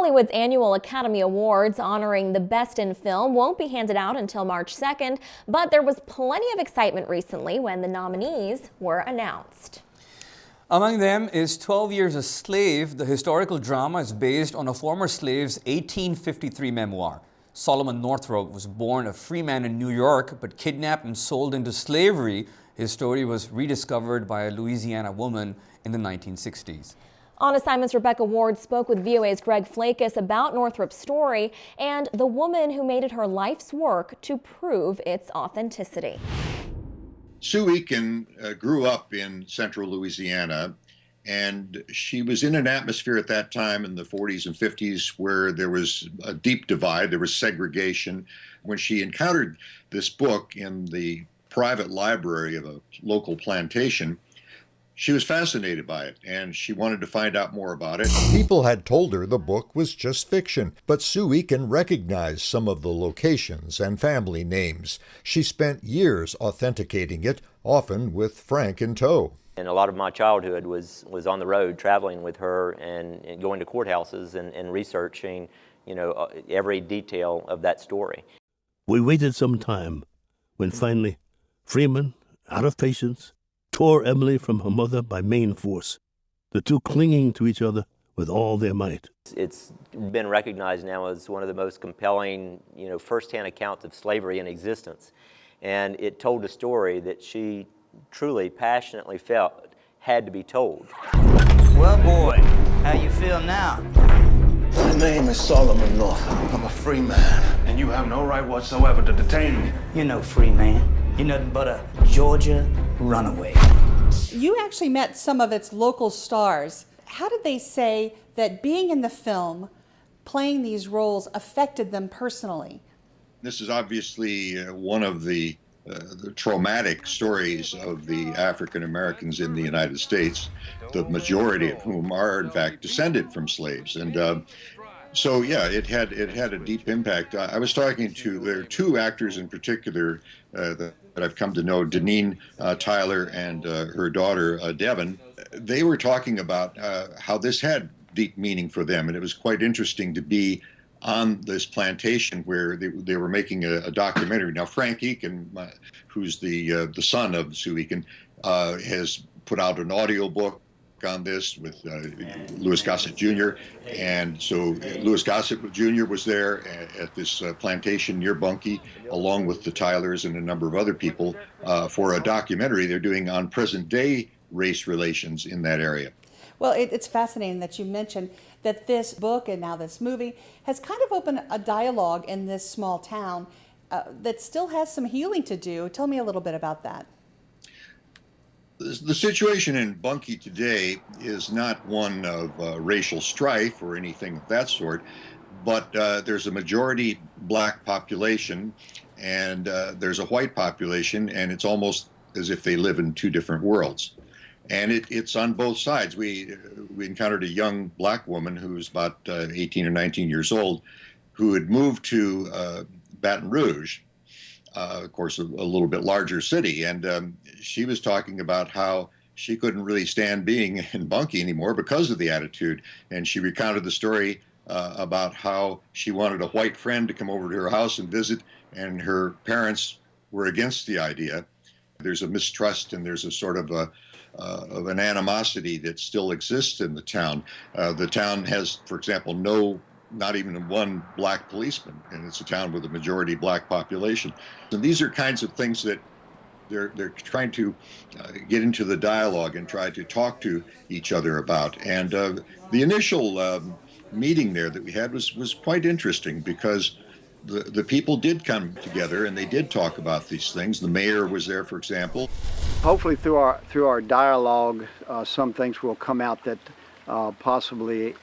Hollywood's annual Academy Awards honoring the best in film won't be handed out until March 2nd, but there was plenty of excitement recently when the nominees were announced. Among them is 12 Years a Slave. The historical drama is based on a former slave's 1853 memoir. Solomon Northup was born a free man in New York, but kidnapped and sold into slavery. His story was rediscovered by a Louisiana woman in the 1960s. On Assignment's Rebecca Ward spoke with VOA's Greg Flakus about Northup's story and the woman who made it her life's work to prove its authenticity. Sue Eakin grew up in central Louisiana, and she was in an atmosphere at that time in the 40s and 50s where there was a deep divide, there was segregation. When she encountered this book in the private library of a local plantation, she was fascinated by it, and she wanted to find out more about it. People had told her the book was just fiction, but Sue Eakin recognized some of the locations and family names. She spent years authenticating it, often with Frank in tow. And a lot of my childhood was on the road, traveling with her and going to courthouses and researching, every detail of that story. We waited some time when finally Freeman, out of patience, tore Emily from her mother by main force, the two clinging to each other with all their might. It's been recognized now as one of the most compelling, first-hand accounts of slavery in existence. And it told a story that she truly, passionately felt had to be told. Well, boy, how you feel now? My name is Solomon Northup. I'm a free man. And you have no right whatsoever to detain me. You're no free man. You're nothing but a Georgia runaway. You actually met some of its local stars. How did they say that being in the film, playing these roles, affected them personally? This is obviously one of the traumatic stories of the African Americans in the United States, the majority of whom are in fact descended from slaves. And so, yeah, it had a deep impact. I was talking to, there are two actors in particular that I've come to know, Deneen Tyler and her daughter, Devin. They were talking about how this had deep meaning for them, and it was quite interesting to be on this plantation where they were making a documentary. Now, Frank Eakin, who's the son of Sue Eakin, has put out an audio book on this with Louis Gossett Jr. And so Louis Gossett Jr. was there at this plantation near Bunkey, along with the Tylers and a number of other people, for a documentary they're doing on present-day race relations in that area. Well, it's fascinating that you mentioned that this book and now this movie has kind of opened a dialogue in this small town that still has some healing to do. Tell me a little bit about that. The situation in Bunkey today is not one of racial strife or anything of that sort, but there's a majority black population and there's a white population, and it's almost as if they live in two different worlds. And it's on both sides. We encountered a young black woman who was about 18 or 19 years old who had moved to Baton Rouge, of course, a little bit larger city. And she was talking about how she couldn't really stand being in Bunkey anymore because of the attitude. And she recounted the story about how she wanted a white friend to come over to her house and visit, and her parents were against the idea. There's a mistrust and there's a sort of an animosity that still exists in the town. The town has, for example, not even one black policeman, and it's a town with a majority black population. And these are kinds of things that they're trying to get into the dialogue and try to talk to each other about. And the initial meeting there that we had was quite interesting because the people did come together and they did talk about these things. The mayor was there, for example. Hopefully through our dialogue, some things will come out that possibly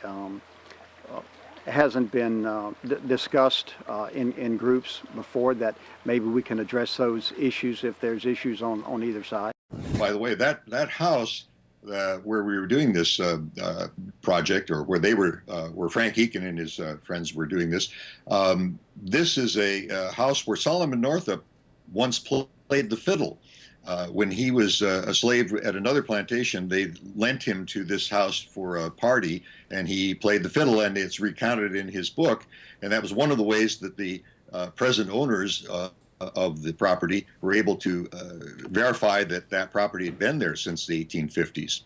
hasn't been discussed in groups before, that maybe we can address those issues if there's issues on either side. By the way, that house where we were doing this project, or where they were, where Frank Eakin and his friends were doing this, this is a house where Solomon Northup once played the fiddle. When he was a slave at another plantation, they lent him to this house for a party, and he played the fiddle, and it's recounted in his book. And that was one of the ways that the present owners of the property were able to verify that that property had been there since the 1850s.